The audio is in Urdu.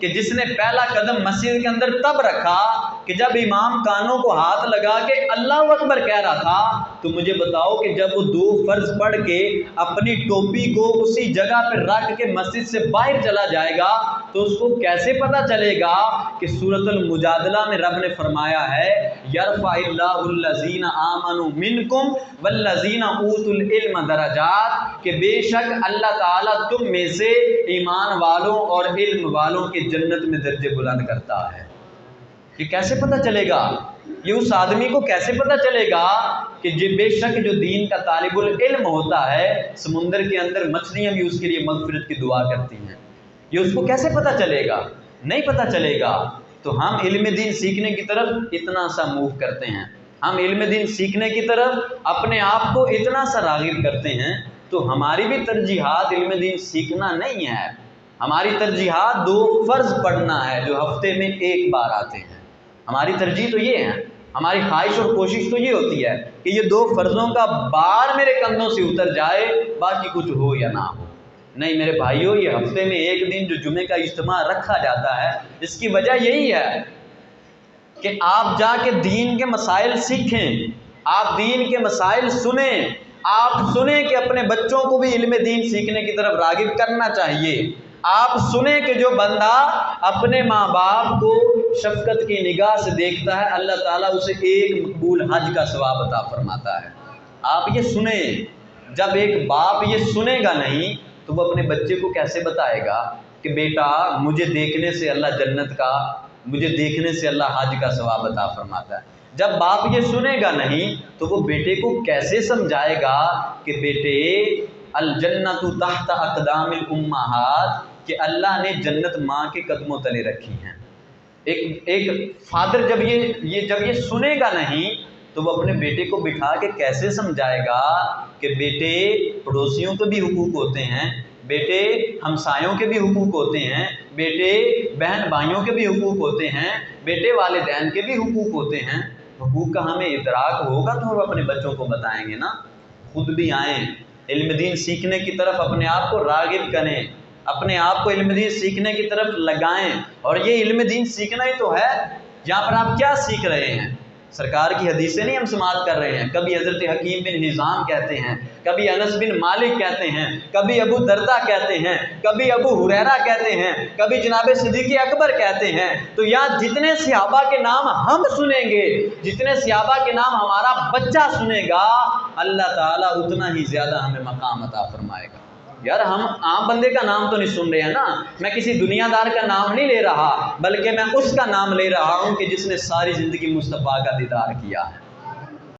کہ جس نے پہلا قدم مسجد کے اندر تب رکھا کہ جب امام کانوں کو ہاتھ لگا کے اللہ اکبر کہہ رہا تھا، تو مجھے بتاؤ کہ جب وہ 2 فرض پڑھ کے اپنی ٹوپی کو اسی جگہ پہ رکھ کے مسجد سے باہر چلا جائے گا تو اس کو کیسے پتہ چلے گا کہ سورۃ المجادلہ میں رب نے فرمایا ہے یرفع اللہ الذین آمنوا منکم والذین اوتوا العلم درجات، کہ بے شک اللہ تعالیٰ تم میں سے ایمان والوں اور علم والوں کے جنت میں درجے بلند کرتا ہے۔ یہ کیسے پتہ چلے گا؟ یہ اس آدمی کو کیسے پتہ چلے گا کہ بے شک جو دین کا طالب العلم ہوتا ہے سمندر کے اندر مچھلیاں بھی اس کے لیے مغفرت کی دعا کرتی ہیں؟ یہ اس کو کیسے پتہ چلے گا؟ نہیں پتہ چلے گا۔ تو ہم علم دین سیکھنے کی طرف اتنا سا موو کرتے ہیں، ہم علم دین سیکھنے کی طرف اپنے آپ کو اتنا سا راغب کرتے ہیں، تو ہماری بھی ترجیحات علم دین سیکھنا نہیں ہے، ہماری ترجیحات 2 فرض پڑھنا ہے جو ہفتے میں 1 بار آتے ہیں۔ ہماری ترجیح تو یہ ہے، ہماری خواہش اور کوشش تو یہ ہوتی ہے کہ یہ 2 فرضوں کا بار میرے کندھوں سے اتر جائے، باقی کچھ ہو یا نہ ہو۔ نہیں میرے بھائیوں، یہ ہفتے میں 1 دن جو جمعے کا اجتماع رکھا جاتا ہے، اس کی وجہ یہی ہے کہ آپ جا کے دین کے مسائل سیکھیں، آپ دین کے مسائل سنیں، آپ سنیں کہ اپنے بچوں کو بھی علم دین سیکھنے کی طرف راغب کرنا چاہیے۔ آپ سنیں کہ جو بندہ اپنے ماں باپ کو شفقت کی نگاہ سے دیکھتا ہے، اللہ تعالیٰ اسے 1 مقبول حج کا ثواب عطا فرماتا ہے۔ آپ یہ سنیں۔ جب ایک باپ یہ سنے گا نہیں تو وہ اپنے بچے کو کیسے بتائے گا کہ بیٹا مجھے دیکھنے سے اللہ جنت کا، مجھے دیکھنے سے اللہ حج کا ثواب عطا فرماتا ہے؟ جب باپ یہ سنے گا نہیں تو وہ بیٹے کو کیسے سمجھائے گا کہ بیٹے الجنت تحت اقدام الامہات، کہ اللہ نے جنت ماں کے قدموں تلے رکھی ہیں۔ ایک فادر جب یہ سنے گا نہیں تو وہ اپنے بیٹے کو بٹھا کے کیسے سمجھائے گا کہ بیٹے پڑوسیوں کے بھی حقوق ہوتے ہیں، بیٹے ہمسایوں کے بھی حقوق ہوتے ہیں، بیٹے بہن بھائیوں کے بھی حقوق ہوتے ہیں، بیٹے والدین کے بھی حقوق ہوتے ہیں۔ حقوق کا ہمیں ادراک ہوگا تو ہم اپنے بچوں کو بتائیں گے نا۔ خود بھی آئیں، علم دین سیکھنے کی طرف اپنے آپ کو راغب کریں، اپنے آپ کو علم دین سیکھنے کی طرف لگائیں۔ اور یہ علم دین سیکھنا ہی تو ہے۔ یہاں پر آپ کیا سیکھ رہے ہیں؟ سرکار کی حدیثیں نہیں ہم سماعت کر رہے ہیں، کبھی حضرت حکیم بن حزام کہتے ہیں، کبھی انس بن مالک کہتے ہیں، کبھی ابو دردہ کہتے ہیں، کبھی ابو ہریرہ کہتے ہیں، کبھی جناب صدیق اکبر کہتے ہیں۔ تو یہاں جتنے صحابہ کے نام ہم سنیں گے، جتنے صحابہ کے نام ہمارا بچہ سنے گا، اللہ تعالیٰ اتنا ہی زیادہ ہمیں مقام عطا فرمائے گا۔ یار ہم عام بندے کا نام تو نہیں سن رہے ہیں نا، میں کسی دنیا دار کا نام نہیں لے رہا، بلکہ میں اس کا نام لے رہا ہوں کہ جس نے ساری زندگی مصطفیٰ کا دیدار کیا ہے۔